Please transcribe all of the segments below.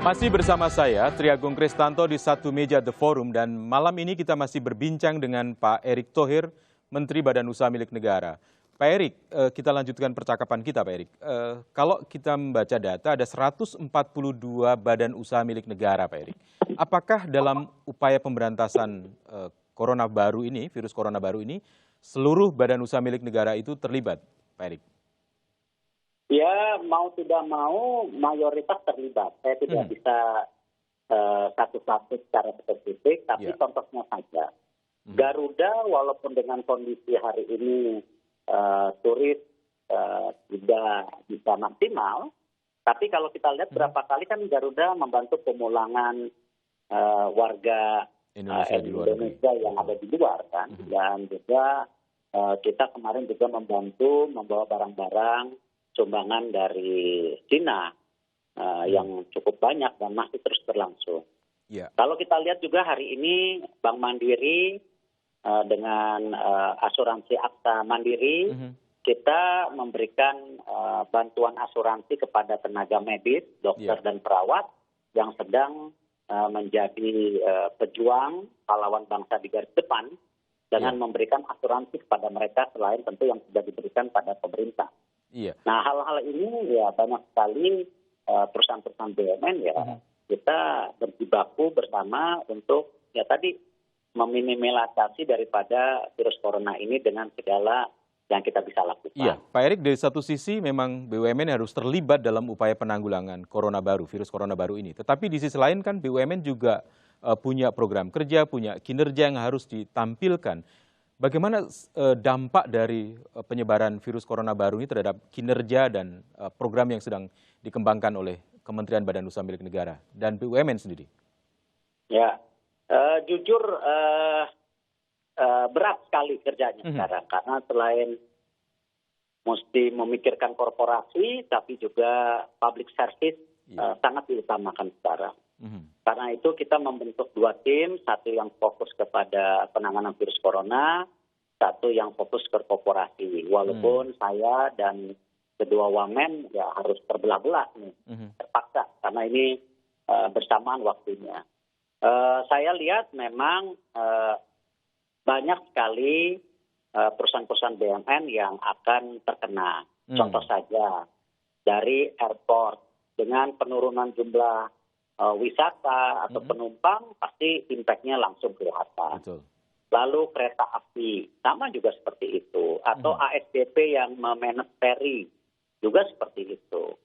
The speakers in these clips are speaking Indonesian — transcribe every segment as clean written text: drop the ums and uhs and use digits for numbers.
Masih bersama saya, Tri Agung Kristanto di satu meja The Forum, dan malam ini kita masih berbincang dengan Pak Erick Thohir, Menteri Badan Usaha Milik Negara. Pak Erick, kita lanjutkan percakapan kita, Pak Erick. Kalau kita membaca data, ada 142 badan usaha milik negara, Pak Erick. Apakah dalam upaya pemberantasan corona baru ini, virus corona baru ini, seluruh badan usaha milik negara itu terlibat, Pak Erick? Ya, mau tidak mau mayoritas terlibat. Saya tidak bisa satu-satu secara spesifik, tapi contohnya saja. Garuda walaupun dengan kondisi hari ini turis tidak bisa maksimal, tapi kalau kita lihat berapa kali kan Garuda membantu pemulangan warga Indonesia yang ada di luar kan. Dan juga kita kemarin juga membantu membawa barang-barang sumbangan dari Cina yang cukup banyak dan masih terus berlangsung. Kalau kita lihat juga hari ini Bank Mandiri dengan asuransi Akta Mandiri, kita memberikan bantuan asuransi kepada tenaga medis, dokter dan perawat yang sedang menjadi pejuang pahlawan bangsa di garis depan dengan memberikan asuransi kepada mereka selain tentu yang sudah diberikan pada pemerintah. Nah, hal-hal ini ya banyak sekali perusahaan-perusahaan BUMN ya kita berjibaku bersama untuk ya tadi meminimalisasi daripada virus corona ini dengan segala yang kita bisa lakukan. Iya, Pak Erick, dari satu sisi memang BUMN harus terlibat dalam upaya penanggulangan virus corona baru ini. Tetapi di sisi lain kan BUMN juga punya program kerja, punya kinerja yang harus ditampilkan. Bagaimana dampak dari penyebaran virus corona baru ini terhadap kinerja dan program yang sedang dikembangkan oleh Kementerian Badan Usaha Milik Negara dan BUMN sendiri? Ya, jujur berat sekali kerjanya sekarang karena selain mesti memikirkan korporasi, tapi juga public service sangat diutamakan sekarang. Karena itu kita membentuk dua tim, satu yang fokus kepada penanganan virus corona, satu yang fokus ke korporasi. Walaupun saya dan kedua wamen ya harus terbelah-belah nih, terpaksa karena ini bersamaan waktunya. Saya lihat memang banyak sekali perusahaan-perusahaan BUMN yang akan terkena. Contoh saja dari airport dengan penurunan jumlah wisata atau penumpang pasti impact-nya langsung kelihatan. Lalu kereta api sama juga seperti itu, atau ASDP yang memanage ferry juga seperti itu.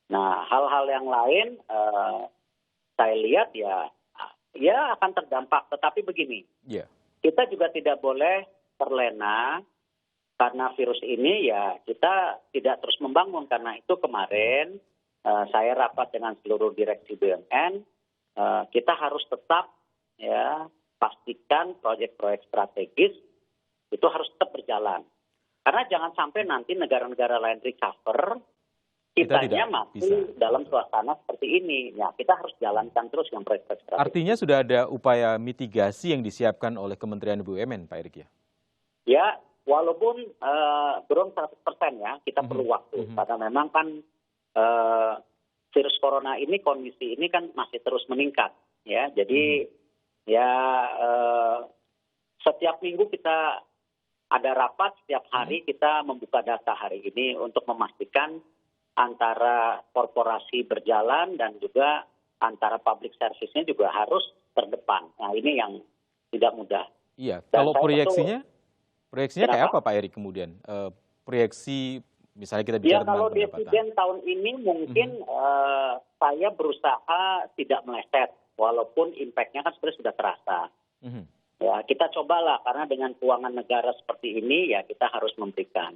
Nah, hal-hal yang lain saya lihat ya akan terdampak. Tetapi begini, kita juga tidak boleh terlena karena virus ini ya kita tidak terus membangun. Karena itu kemarin saya rapat dengan seluruh direksi BUMN, kita harus tetap ya pastikan proyek-proyek strategis itu harus tetap berjalan. Karena jangan sampai nanti negara-negara lain recover, kitanya masih dalam suasana seperti ini. Ya, kita harus jalankan terus yang proyek-proyek strategis. Artinya sudah ada upaya mitigasi yang disiapkan oleh Kementerian BUMN, Pak Erick ya? Ya, walaupun belum 100% ya, kita perlu waktu. Karena memang kan virus corona ini, kondisi ini kan masih terus meningkat. Ya, jadi ya setiap minggu kita ada rapat, setiap hari kita membuka data hari ini untuk memastikan antara korporasi berjalan dan juga antara public service-nya juga harus terdepan. Nah, ini yang tidak mudah. Iya, kalau proyeksinya kayak apa Pak Erick kemudian? Proyeksi misalnya kita bicara kalau dividen tahun ini mungkin saya berusaha tidak meleset, walaupun impact-nya kan sebenarnya sudah terasa. Ya, kita cobalah karena dengan keuangan negara seperti ini ya kita harus memberikan.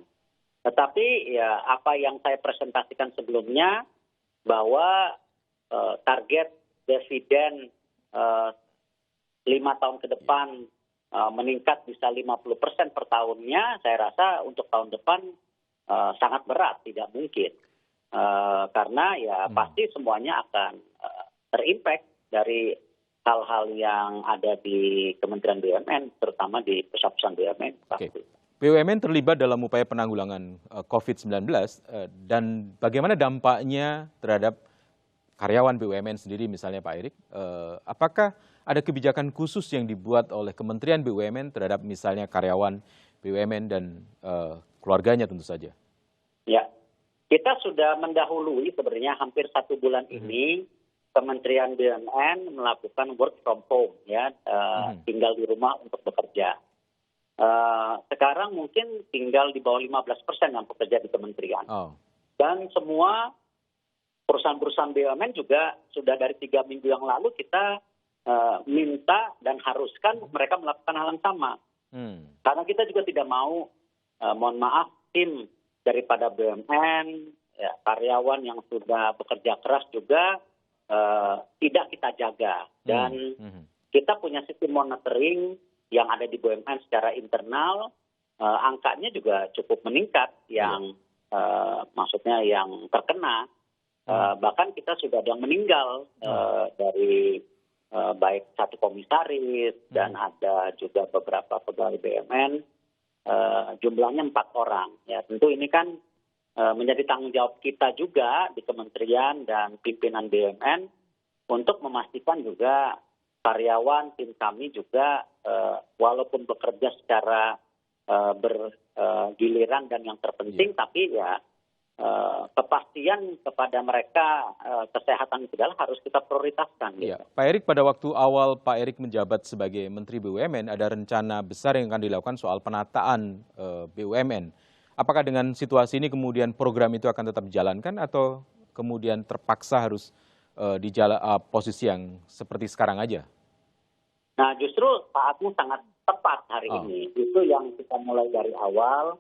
Tetapi ya apa yang saya presentasikan sebelumnya bahwa target dividen 5 tahun ke depan meningkat bisa 50% per tahunnya, saya rasa untuk tahun depan sangat berat, tidak mungkin. Karena ya pasti semuanya akan terimpact dari hal-hal yang ada di Kementerian BUMN, terutama di perusahaan BUMN. BUMN terlibat dalam upaya penanggulangan COVID-19 dan bagaimana dampaknya terhadap karyawan BUMN sendiri misalnya Pak Erik, apakah ada kebijakan khusus yang dibuat oleh Kementerian BUMN terhadap misalnya karyawan BUMN dan keluarganya tentu saja? Ya, kita sudah mendahului sebenarnya hampir 1 bulan ini Kementerian BUMN melakukan work from home, ya, tinggal di rumah untuk bekerja. Sekarang mungkin tinggal di bawah 15% yang bekerja di kementerian. Dan semua perusahaan-perusahaan BUMN juga sudah dari 3 minggu yang lalu kita minta dan haruskan mereka melakukan hal yang sama. Karena kita juga tidak mau, mohon maaf, tim daripada BUMN, ya, karyawan yang sudah bekerja keras juga tidak kita jaga. Dan kita punya sistem monitoring yang ada di BUMN secara internal, angkanya juga cukup meningkat yang maksudnya yang terkena. Bahkan kita sudah ada yang meninggal dari baik satu komisaris dan ada juga beberapa pegawai BUMN, jumlahnya 4 orang. Ya, tentu ini kan menjadi tanggung jawab kita juga di kementerian dan pimpinan BUMN untuk memastikan juga karyawan tim kami juga walaupun bekerja secara bergiliran dan yang terpenting, tapi ya kepastian kepada mereka kesehatan itu adalah harus kita prioritaskan. Gitu. Pak Erik, pada waktu awal Pak Erik menjabat sebagai Menteri BUMN, ada rencana besar yang akan dilakukan soal penataan BUMN. Apakah dengan situasi ini kemudian program itu akan tetap dijalankan atau kemudian terpaksa harus di posisi yang seperti sekarang aja? Nah, justru saatnya sangat tepat hari ini. Itu yang kita mulai dari awal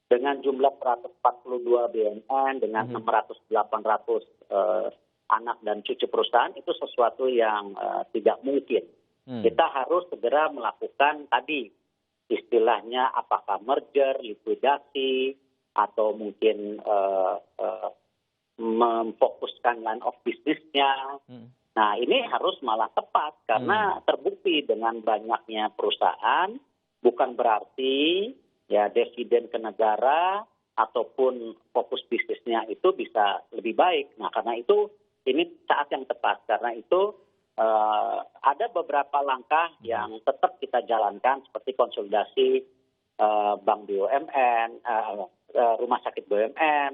dengan jumlah 142 BUMN dengan 600-800 anak dan cucu perusahaan, itu sesuatu yang tidak mungkin. Kita harus segera melakukan tadi istilahnya apakah merger, likuidasi, atau mungkin memfokuskan line of bisnisnya. Nah, ini harus malah tepat karena terbukti dengan banyaknya perusahaan bukan berarti ya dividen ke negara ataupun fokus bisnisnya itu bisa lebih baik. Nah, karena itu ini saat yang tepat. Karena itu ada beberapa langkah yang tetap kita jalankan seperti konsolidasi bank BUMN, rumah sakit BUMN,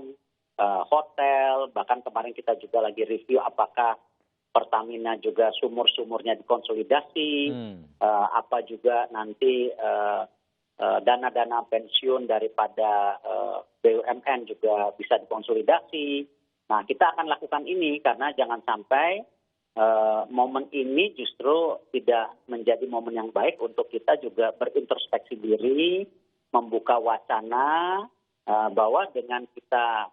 hotel, bahkan kemarin kita juga lagi review apakah Pertamina juga sumur-sumurnya dikonsolidasi, apa juga nanti dana-dana pensiun daripada BUMN juga bisa dikonsolidasi. Nah, kita akan lakukan ini karena jangan sampai momen ini justru tidak menjadi momen yang baik untuk kita juga berintrospeksi diri, membuka wacana bahwa dengan kita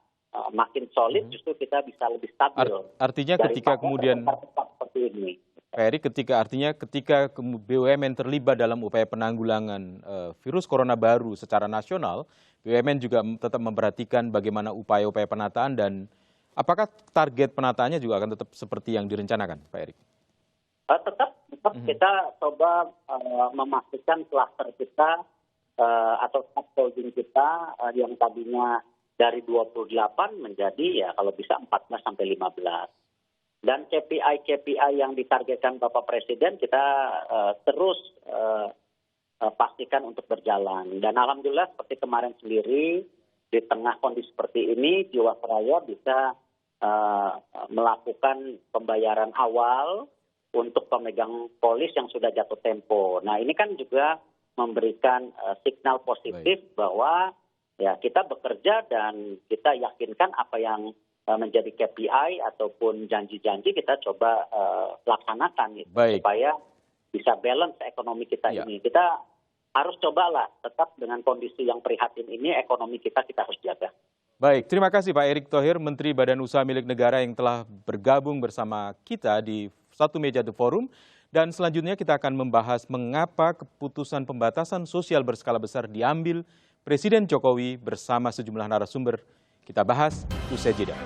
makin solid justru kita bisa lebih stabil. Artinya ketika kemudian seperti ini. Pak Erik, ketika BUMN terlibat dalam upaya penanggulangan virus corona baru secara nasional, BUMN juga tetap memperhatikan bagaimana upaya-upaya penataan dan apakah target penataannya juga akan tetap seperti yang direncanakan, Pak Erik? Tetap kita coba memastikan kluster kita atau holding kita yang tadinya dari 28 menjadi ya kalau bisa 14 sampai 15. Dan KPI yang ditargetkan Bapak Presiden kita terus pastikan untuk berjalan. Dan alhamdulillah seperti kemarin sendiri di tengah kondisi seperti ini Jiwasraya bisa melakukan pembayaran awal untuk pemegang polis yang sudah jatuh tempo. Nah, ini kan juga memberikan signal positif bahwa ya kita bekerja dan kita yakinkan apa yang menjadi KPI ataupun janji-janji kita coba laksanakan gitu, supaya bisa balance ekonomi kita ini. Kita harus cobalah tetap dengan kondisi yang prihatin ini ekonomi kita harus jaga. Baik, terima kasih Pak Erik Thohir, Menteri Badan Usaha Milik Negara yang telah bergabung bersama kita di Satu Meja The Forum. Dan selanjutnya kita akan membahas mengapa keputusan pembatasan sosial berskala besar diambil Presiden Jokowi bersama sejumlah narasumber. Kita bahas usai jeda.